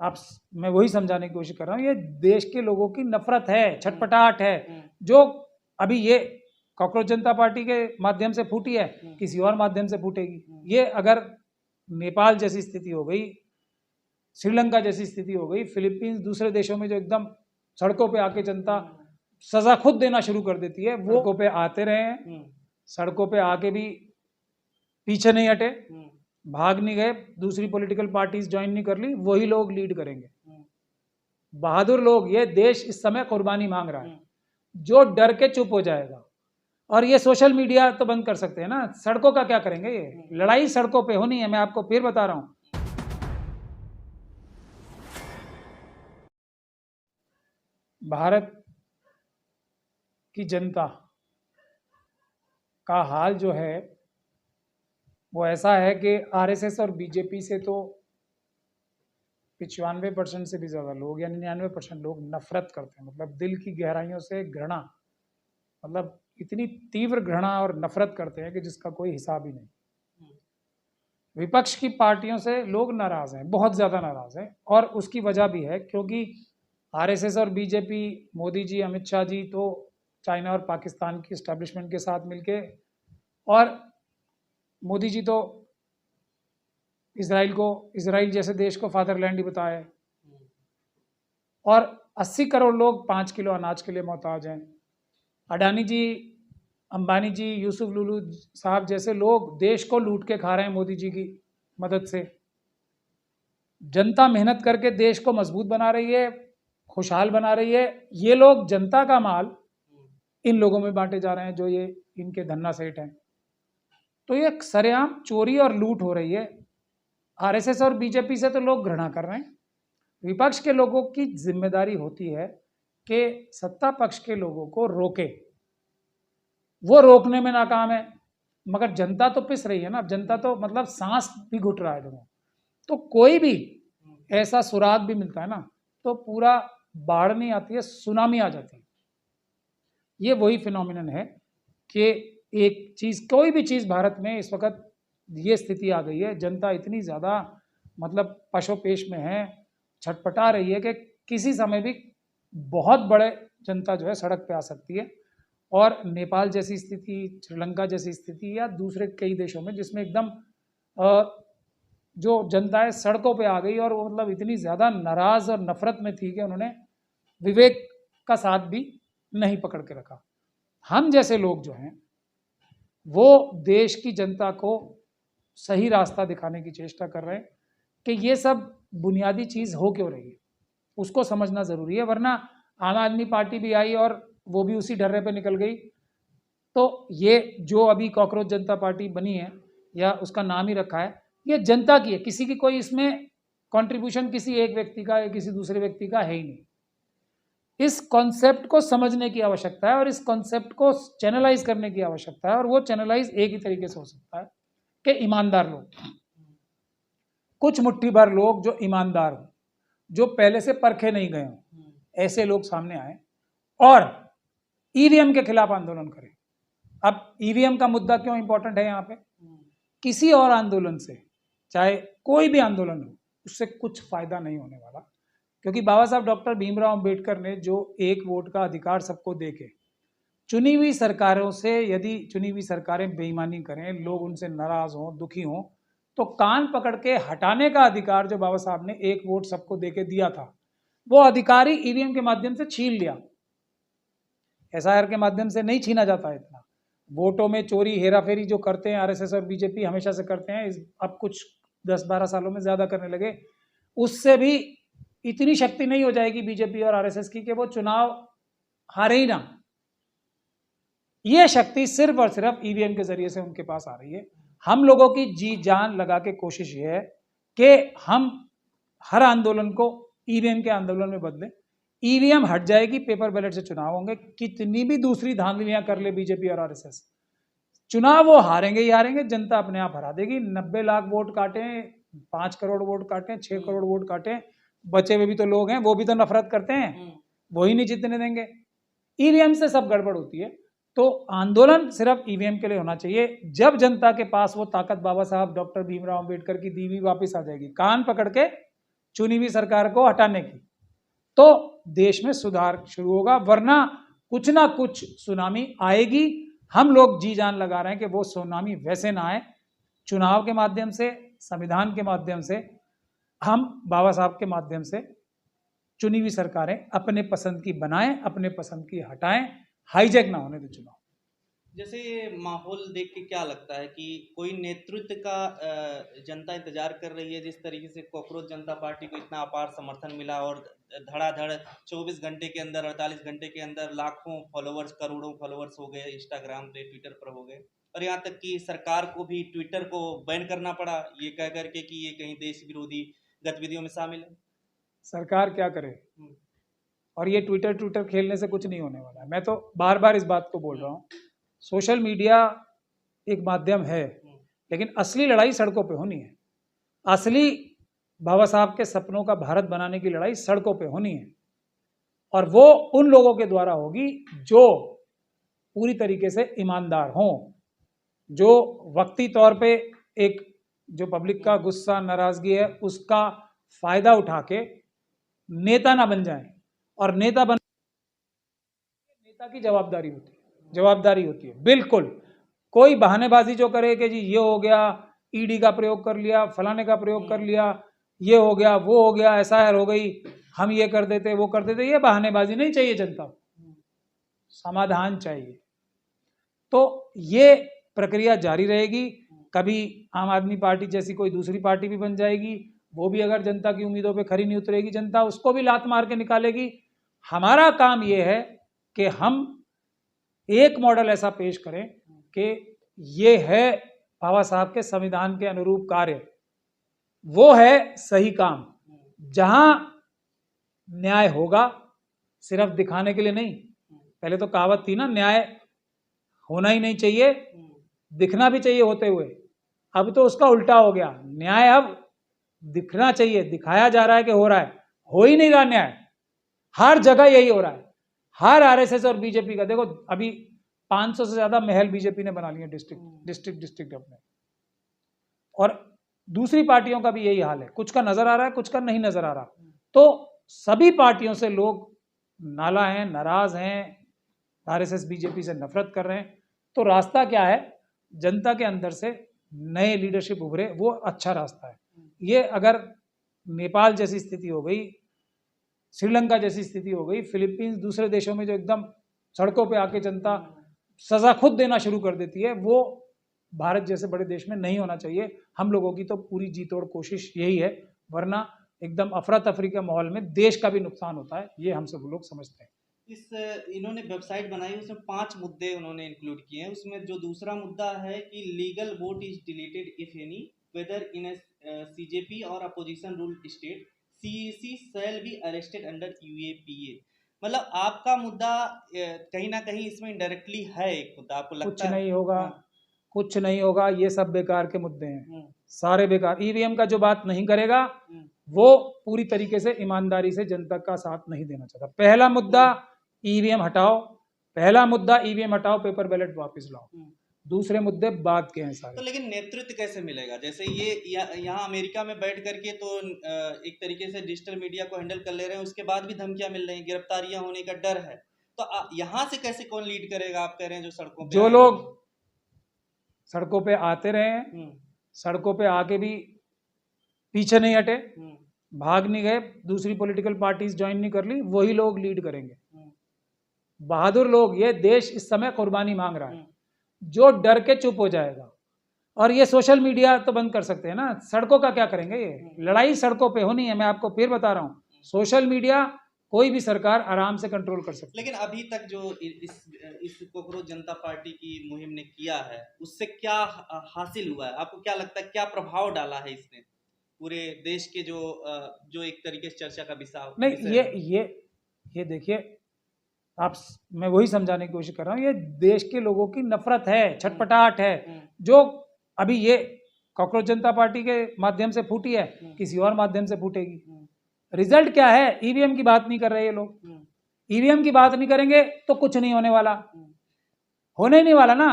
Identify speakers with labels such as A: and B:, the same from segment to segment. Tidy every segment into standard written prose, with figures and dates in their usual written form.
A: मैं वही समझाने की कोशिश कर रहा हूँ, ये देश के लोगों की नफरत है, छटपटाहट है, जो अभी ये कॉकरोच जनता पार्टी के माध्यम से फूटी है, किसी और माध्यम से फूटेगी। ये अगर नेपाल जैसी स्थिति हो गई, श्रीलंका जैसी स्थिति हो गई, फिलीपींस, दूसरे देशों में जो एकदम सड़कों पे आके जनता सजा खुद देना शुरू कर देती है, वो सड़कों पे आते रहे हैं, सड़कों पे आके भी पीछे नहीं हटे, भाग नहीं गए, दूसरी पॉलिटिकल पार्टीज ज्वाइन नहीं कर ली, वही लोग लीड करेंगे। बहादुर लोग, ये देश इस समय कुर्बानी मांग रहा है। जो डर के चुप हो जाएगा, और ये सोशल मीडिया तो बंद कर सकते हैं ना, सड़कों का क्या करेंगे? ये लड़ाई सड़कों पे होनी है, मैं आपको फिर बता रहा हूं। भारत की जनता का हाल जो है वो ऐसा है कि आरएसएस और बीजेपी से तो 95% से भी ज़्यादा लोग, यानी 99% लोग नफरत करते हैं, मतलब दिल की गहराइयों से घृणा, मतलब इतनी तीव्र घृणा और नफरत करते हैं कि जिसका कोई हिसाब ही नहीं। विपक्ष की पार्टियों से लोग नाराज हैं, बहुत ज़्यादा नाराज हैं, और उसकी वजह भी है क्योंकि आरएसएस और बीजेपी, मोदी जी, अमित शाह जी तो चाइना और पाकिस्तान की इस्टेब्लिशमेंट के साथ मिलके, और मोदी जी तो इजराइल जैसे देश को फादरलैंड ही बताया है, और 80 करोड़ लोग 5 किलो अनाज के लिए मोहताज हैं। अडानी जी, अंबानी जी, यूसुफ लुलू साहब जैसे लोग देश को लूट के खा रहे हैं मोदी जी की मदद से। जनता मेहनत करके देश को मजबूत बना रही है, खुशहाल बना रही है, ये लोग जनता का माल इन लोगों में बांटे जा रहे हैं जो ये इनके धन्ना सेठ हैं। तो ये सरेआम चोरी और लूट हो रही है। आरएसएस और बीजेपी से तो लोग घृणा कर रहे हैं। विपक्ष के लोगों की जिम्मेदारी होती है कि सत्ता पक्ष के लोगों को रोके, वो रोकने में नाकाम है, मगर जनता तो पिस रही है ना, जनता तो मतलब सांस भी घुट रहा है देखो। तो कोई भी ऐसा सुराग भी मिलता है ना तो पूरा बाढ़ नहीं आती है, सुनामी आ जाती है। ये वही फिनोमिनन है कि एक चीज, कोई भी चीज भारत में इस वक्त ये स्थिति आ गई है, जनता इतनी ज्यादा मतलब पशोपेश में है, छटपटा रही है कि किसी समय भी बहुत बड़े जनता जो है सड़क पे आ सकती है। और नेपाल जैसी स्थिति, श्रीलंका जैसी स्थिति, या दूसरे कई देशों में जिसमें एकदम जो जनता है सड़कों पे आ गई, और वो मतलब इतनी ज़्यादा नाराज़ और नफरत में थी कि उन्होंने विवेक का साथ भी नहीं पकड़ के रखा। हम जैसे लोग जो हैं वो देश की जनता को सही रास्ता दिखाने की चेष्टा कर रहे हैं कि ये सब बुनियादी चीज़ हो क्यों रही है, उसको समझना ज़रूरी है। वरना आम आदमी पार्टी भी आई और वो भी उसी ढर्रे पे निकल गई। तो ये जो अभी कॉकरोच जनता पार्टी बनी है, या उसका नाम ही रखा है, ये जनता की है, किसी की कोई इसमें कंट्रीब्यूशन किसी एक व्यक्ति का या किसी दूसरे व्यक्ति का है ही नहीं। इस कॉन्सेप्ट को समझने की आवश्यकता है और इस कॉन्सेप्ट को चैनलाइज करने की आवश्यकता है, और वो चैनलाइज एक ही तरीके से हो सकता है कि ईमानदार लोग, कुछ मुट्ठी भर लोग जो ईमानदार हो, जो पहले से परखे नहीं गए हों, ऐसे लोग सामने आए और ईवीएम के खिलाफ आंदोलन करें। अब ईवीएम का मुद्दा क्यों इंपॉर्टेंट है यहाँ पे? किसी और आंदोलन से, चाहे कोई भी आंदोलन हो, उससे कुछ फायदा नहीं होने वाला, क्योंकि बाबा साहब डॉक्टर भीमराव अंबेडकर ने जो एक वोट का अधिकार सबको देके, चुनी हुई सरकारों से यदि चुनी हुई सरकारें बेईमानी करें, लोग उनसे नाराज हों, दुखी हों, तो कान पकड़ के हटाने का अधिकार जो बाबा साहब ने एक वोट सबको देके दिया था, वो अधिकार ही ईवीएम के माध्यम से छीन लिया। एसआईआर के माध्यम से नहीं छीना जाता इतना। वोटों में चोरी हेराफेरी जो करते हैं आरएसएस और बीजेपी हमेशा से करते हैं, अब कुछ 10-12 सालों में ज़्यादा करने लगे, उससे भी इतनी शक्ति नहीं हो जाएगी बीजेपी और आरएसएस की कि वो चुनाव हारे ही ना। ये शक्ति सिर्फ और सिर्फ ईवीएम के जरिए से उनके पास आ रही है। हम लोगों की जी जान लगा के कोशिश ये है कि हम हर आंदोलन को ईवीएम के आंदोलन में बदलें। ईवीएम हट जाएगी, पेपर बैलेट से चुनाव होंगे। कितनी भी दूसरी धांधलियां कर ले बीजेपी और आरएसएस, चुनाव वो हारेंगे ही हारेंगे, जनता अपने आप हरा देगी। 90 लाख वोट काटे, 5 करोड़ वोट काटे, 6 करोड़ वोट काटे, बचे हुए भी तो लोग हैं, वो भी तो नफरत करते हैं, वो ही नहीं जीतने देंगे। ईवीएम से सब गड़बड़ होती है। तो आंदोलन सिर्फ ईवीएम के लिए होना चाहिए। जब जनता के पास वो ताकत बाबा साहब डॉक्टर भीमराव अंबेडकर की दी हुई वापस आ जाएगी, कान पकड़ के चुनी हुई सरकार को हटाने की, तो देश में सुधार शुरू होगा, वरना कुछ ना कुछ सुनामी आएगी। हम लोग जी जान लगा रहे हैं कि वो सुनामी वैसे ना आए, चुनाव के माध्यम से, संविधान के माध्यम से, हम बाबा साहब के माध्यम से चुनी हुई सरकारें अपने पसंद की बनाएं, अपने पसंद की हटाएं, हाईजैक ना होने दें चुनाव।
B: जैसे ये माहौल देख के क्या लगता है कि कोई नेतृत्व का जनता इंतजार कर रही है? जिस तरीके से कॉकरोच जनता पार्टी को इतना अपार समर्थन मिला और धड़ाधड़ 24 घंटे के अंदर, 48 घंटे के अंदर लाखों फॉलोवर्स, करोड़ों फॉलोवर्स हो गए, इंस्टाग्राम पे, ट्विटर पर हो गए, और यहाँ तक कि सरकार को भी ट्विटर को बैन करना पड़ा, ये कह करके कि ये कहीं देश विरोधी गतिविधियों में शामिल है।
A: सरकार क्या करे, और ये ट्विटर खेलने से कुछ नहीं होने वाला है। मैं तो बार बार इस बात को बोल रहा हूँ, सोशल मीडिया एक माध्यम है, लेकिन असली लड़ाई सड़कों पे होनी है। असली बाबा साहब के सपनों का भारत बनाने की लड़ाई सड़कों पे होनी है, और वो उन लोगों के द्वारा होगी जो पूरी तरीके से ईमानदार हों, जो वक्ती तौर पे एक जो पब्लिक का गुस्सा, नाराजगी है, उसका फायदा उठा के नेता ना बन जाएं। और नेता की जवाबदारी होती है बिल्कुल। कोई बहानेबाजी जो करे कि जी ये हो गया, ईडी का प्रयोग कर लिया, फलाने का प्रयोग कर लिया, ये हो गया, वो हो गया, एसआईआर हो गई, हम ये कर देते, वो कर देते, ये बहानेबाजी नहीं चाहिए जनता को, समाधान चाहिए। तो ये प्रक्रिया जारी रहेगी। कभी आम आदमी पार्टी जैसी कोई दूसरी पार्टी भी बन जाएगी, वो भी अगर जनता की उम्मीदों पे खरी नहीं उतरेगी, जनता उसको भी लात मार के निकालेगी। हमारा काम ये है कि हम एक मॉडल ऐसा पेश करें कि ये है बाबा साहब के संविधान के अनुरूप कार्य, वो है सही काम, जहां न्याय होगा, सिर्फ दिखाने के लिए नहीं। पहले तो कहावत थी ना, न्याय होना ही नहीं चाहिए, दिखना भी चाहिए होते हुए। अब तो उसका उल्टा हो गया, न्याय अब दिखना चाहिए, दिखाया जा रहा है कि हो रहा है, हो ही नहीं रहा न्याय। हर जगह यही हो रहा है, हर आरएसएस और बीजेपी का। देखो अभी 500 से ज्यादा महल बीजेपी ने बना लिए डिस्ट्रिक्ट अपने, और दूसरी पार्टियों का भी यही हाल है, कुछ का नजर आ रहा है, कुछ का नहीं नजर आ रहा। तो सभी पार्टियों से लोग नाला हैं, नाराज हैं, आरएसएस बीजेपी से नफरत कर रहे हैं। तो रास्ता क्या है, जनता के अंदर से नए लीडरशिप उभरे, वो अच्छा रास्ता है। ये अगर नेपाल जैसी स्थिति हो गई, श्रीलंका जैसी स्थिति हो गई, फिलीपींस, दूसरे देशों में जो एकदम सड़कों पे आके जनता सजा खुद देना शुरू कर देती है, वो भारत जैसे बड़े देश में नहीं होना चाहिए। हम लोगों की तो पूरी जी तोड़ कोशिश यही है, वरना एकदम अफरा तफरी के माहौल में देश का भी नुकसान होता है, ये हम सब लोग समझते हैं।
B: इन्होंने वेबसाइट बनाई, उसमें 5 मुद्दे उन्होंने इंक्लूड किए हैं। उसमें जो दूसरा मुद्दा है कि legal vote is deleted if any whether in a BJP or opposition rule state, CEC shall be arrested under UAPA. मतलब आपका मुद्दा कहीं ना कहीं इसमें इनडायरेक्टली है एक मुद्दा, आपको लगता
A: कुछ नहीं होगा, कुछ नहीं होगा, ये सब बेकार के मुद्दे हैं, सारे बेकार। ईवीएम का जो बात नहीं करेगा वो पूरी तरीके से ईमानदारी से जनता का साथ नहीं देना चाहता। पहला मुद्दा ईवीएम हटाओ, पहला मुद्दा ईवीएम हटाओ, पेपर बैलेट वापस लाओ। दूसरे मुद्दे बाद के हैं सारे।
B: तो लेकिन नेतृत्व कैसे मिलेगा? जैसे ये यहाँ अमेरिका में बैठ करके तो एक तरीके से डिजिटल मीडिया को हैंडल कर ले रहे हैं, उसके बाद भी धमकियां मिल रही हैं, गिरफ्तारियां होने का डर है। तो यहाँ से कैसे कौन लीड करेगा? आप कह रहे हैं जो सड़कों पे,
A: जो लोग सड़कों पे आते रहे, सड़कों पे आके भी पीछे नहीं हटे, भाग नहीं गए, दूसरी पॉलिटिकल पार्टीज ज्वाइन नहीं कर ली, वही लोग लीड करेंगे। बहादुर लोग, ये देश इस समय कुर्बानी मांग रहा है। जो डर के चुप हो जाएगा, और ये सोशल मीडिया तो बंद कर सकते हैं ना, सड़कों का क्या करेंगे? ये लड़ाई सड़कों पे होनी है। मैं आपको फिर बता रहा हूँ, सोशल मीडिया कोई भी सरकार आराम से कंट्रोल कर सकती है।
B: लेकिन अभी तक जो इस कॉकरोच जनता पार्टी की मुहिम ने किया है, उससे क्या हासिल हुआ है? आपको क्या लगता है, क्या प्रभाव डाला है इसने पूरे देश के जो एक तरीके से चर्चा का विषय?
A: नहीं, ये देखिए आप, मैं वही समझाने की कोशिश कर रहा हूँ, ये देश के लोगों की नफरत है, छटपटाहट है, जो अभी ये कॉकरोच जनता पार्टी के माध्यम से फूटी है, किसी और माध्यम से फूटेगी। रिजल्ट क्या है? ईवीएम की बात नहीं कर रहे ये लोग। ईवीएम की बात नहीं करेंगे तो कुछ नहीं होने वाला, होने ही नहीं वाला ना।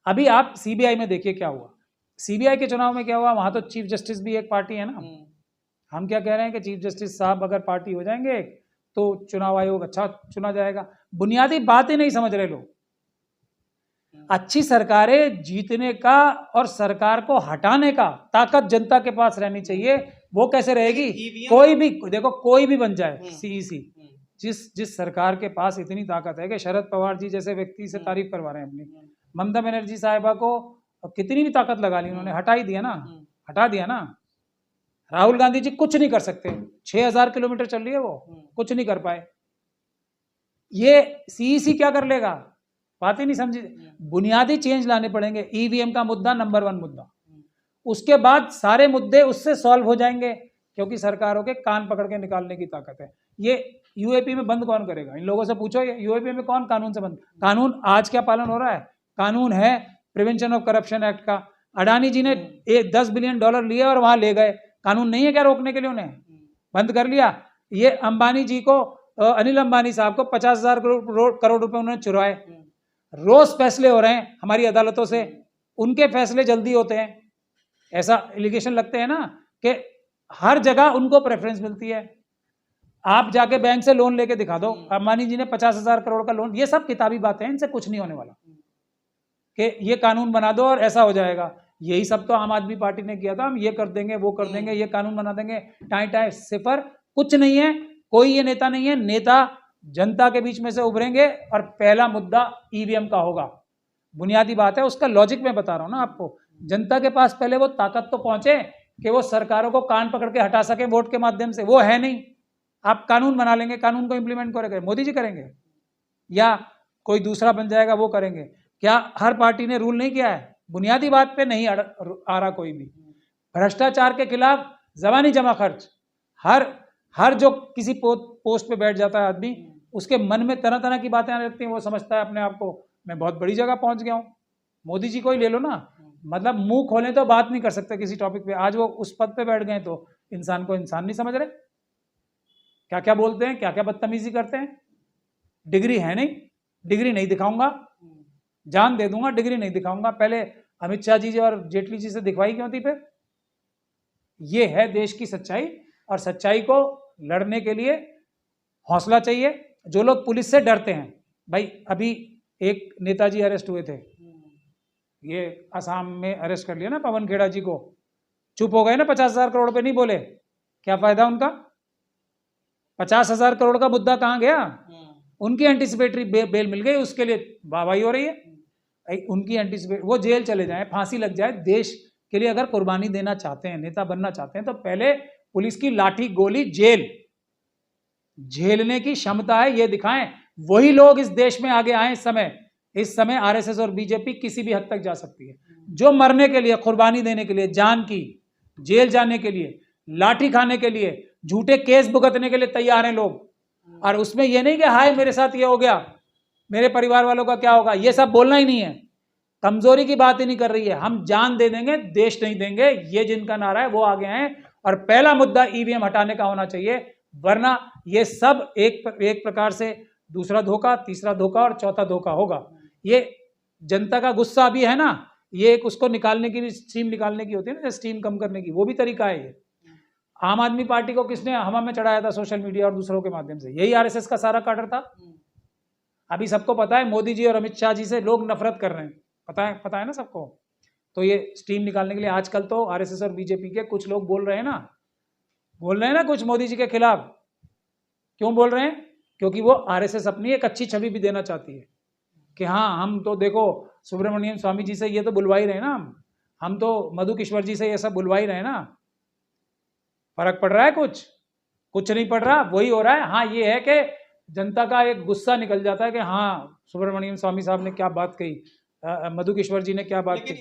A: अभी आप सीबीआई में देखिए क्या हुआ, सीबीआई के चुनाव में क्या हुआ, वहां तो चीफ जस्टिस भी एक पार्टी है ना, हम क्या कह रहे हैं कि चीफ जस्टिस साहब अगर पार्टी हो जाएंगे तो चुनाव आयोग अच्छा चुना जाएगा। बुनियादी बात ही नहीं समझ रहे लोग। अच्छी सरकारें जीतने का और सरकार को हटाने का ताकत जनता के पास रहनी चाहिए। वो कैसे रहेगी? कोई भी देखो, कोई भी बन जाए सीईसी, जिस सरकार के पास इतनी ताकत है कि शरद पवार जी जैसे व्यक्ति से तारीफ करवा रहे हैं अपनी, ममता बनर्जी साहिबा को कितनी भी ताकत लगा ली उन्होंने, हटा ही दिया ना, हटा दिया ना। राहुल गांधी जी कुछ नहीं कर सकते, 6000 किलोमीटर चल रही है वो, कुछ नहीं कर पाए। ये सीईसी क्या कर लेगा? बात ही नहीं समझी। बुनियादी चेंज लाने पड़ेंगे। ईवीएम का मुद्दा नंबर 1 मुद्दा, उसके बाद सारे मुद्दे उससे सॉल्व हो जाएंगे, क्योंकि सरकारों के कान पकड़ के निकालने की ताकत है। ये यूएपी में बंद कौन करेगा? इन लोगों से पूछो, ये यूएपी में कौन कानून से बंद? कानून आज क्या पालन हो रहा है? कानून है प्रिवेंशन ऑफ करप्शन एक्ट का। अडानी जी ने $10 बिलियन लिए और वहां ले गए, कानून नहीं है क्या रोकने के लिए? उन्हें बंद कर लिया। ये अंबानी जी को, अनिल अंबानी साहब को 50,000 करोड़ रुपए उन्होंने चुराए। रोज फैसले हो रहे हैं हमारी अदालतों से, उनके फैसले जल्दी होते हैं, ऐसा एलिगेशन लगते हैं ना कि हर जगह उनको प्रेफरेंस मिलती है। आप जाके बैंक से लोन लेके दिखा दो, अंबानी जी ने 50,000 करोड़ का लोन, ये सब किताबी बातें हैं, इनसे कुछ नहीं होने वाला कि ये कानून बना दो और ऐसा हो जाएगा। यही सब तो आम आदमी पार्टी ने किया था, हम ये कर देंगे वो कर देंगे, ये कानून बना देंगे, टाई टाई सिफर, कुछ नहीं है। कोई ये नेता नहीं है। नेता जनता के बीच में से उभरेंगे और पहला मुद्दा ईवीएम का होगा। बुनियादी बात है, उसका लॉजिक मैं बता रहा हूं ना आपको। जनता के पास पहले वो ताकत तो पहुंचे कि वो सरकारों को कान पकड़ के हटा सके वोट के माध्यम से, वो है नहीं। आप कानून बना लेंगे, कानून को इंप्लीमेंट करेंगे, मोदी जी करेंगे या कोई दूसरा बन जाएगा वो करेंगे? क्या हर पार्टी ने रूल नहीं किया है? बुनियादी बात पे नहीं आ रहा कोई भी। भ्रष्टाचार के खिलाफ जबानी जमा खर्च, हर जो किसी पोस्ट पे बैठ जाता है आदमी, उसके मन में तरह तरह की बातें आने लगती हैं। वो समझता है अपने आप को मैं बहुत बड़ी जगह पहुंच गया हूं। मोदी जी को ही ले लो ना, मतलब मुंह खोलें तो बात नहीं कर सकते किसी टॉपिक पे। आज वो उस पद पे बैठ गए तो इंसान को इंसान नहीं समझ रहे, क्या क्या बोलते हैं, क्या क्या बदतमीजी करते हैं। डिग्री है नहीं, डिग्री नहीं दिखाऊंगा, जान दे दूंगा, डिग्री नहीं दिखाऊंगा। पहले अमित शाह जी और जेटली जी से दिखवाई क्यों थी फिर? ये है देश की सच्चाई, और सच्चाई को लड़ने के लिए हौसला चाहिए। जो लोग पुलिस से डरते हैं, भाई अभी एक नेताजी अरेस्ट हुए थे, ये असम में अरेस्ट कर लिया ना पवन खेड़ा जी को, चुप हो गए ना, 50,000 करोड़ पे नहीं बोले, क्या फायदा उनका? 50,000 करोड़ का मुद्दा कहाँ गया? उनकी एंटीसिपेटरी बेल मिल गई, उसके लिए वाहवाही हो रही है। उनकी एंटीसिपेट, वो जेल चले जाए, फांसी लग जाए। देश के लिए अगर कुर्बानी देना चाहते हैं, नेता बनना चाहते हैं, तो पहले पुलिस की लाठी गोली जेल झेलने की क्षमता है ये दिखाएं। वही लोग इस देश में आगे आए। इस समय आरएसएस और बीजेपी किसी भी हद तक जा सकती है। जो मरने के लिए, कुर्बानी देने के लिए, जान की, जेल जाने के लिए, लाठी खाने के लिए, झूठे केस भुगतने के लिए तैयार हैं लोग। और उसमें ये नहीं कि हाय मेरे साथ ये हो गया, मेरे परिवार वालों का क्या होगा, ये सब बोलना ही नहीं है। कमजोरी की बात ही नहीं कर रही है। हम जान दे देंगे, देश नहीं देंगे, ये जिनका नारा है वो आगे आए। और पहला मुद्दा ईवीएम हटाने का होना चाहिए, वरना ये सब एक प्रकार से दूसरा धोखा, तीसरा धोखा और चौथा धोखा होगा। ये जनता का गुस्सा अभी है ना, ये एक उसको निकालने की भी, स्टीम निकालने की होती है ना, स्टीम कम करने की, वो भी तरीका है ये। आम आदमी पार्टी को किसने हवा में चढ़ाया था? सोशल मीडिया और दूसरों के माध्यम से। यही आरएसएस का सारा काडर था। अभी सबको पता है, मोदी जी और अमित शाह जी से लोग नफरत कर रहे हैं, पता है ना सबको। तो ये स्टीम निकालने के लिए आजकल तो आरएसएस और बीजेपी के कुछ लोग बोल रहे हैं ना कुछ मोदी जी के खिलाफ। क्यों बोल रहे हैं? क्योंकि वो आरएसएस अपनी एक अच्छी छवि भी देना चाहती है कि हाँ, हम तो देखो सुब्रमण्यम स्वामी जी से ये तो बुलवा ही रहे ना, हम तो मधु किश्वर जी से ये सब बुलवा ही रहे ना। फर्क पड़ रहा है? कुछ नहीं पड़ रहा, वही हो रहा है। हाँ, ये है कि जनता का एक गुस्सा निकल जाता है कि हाँ, सुब्रमण्यम स्वामी साहब ने क्या बात कही, मधु किश्वर जी ने क्या बात की।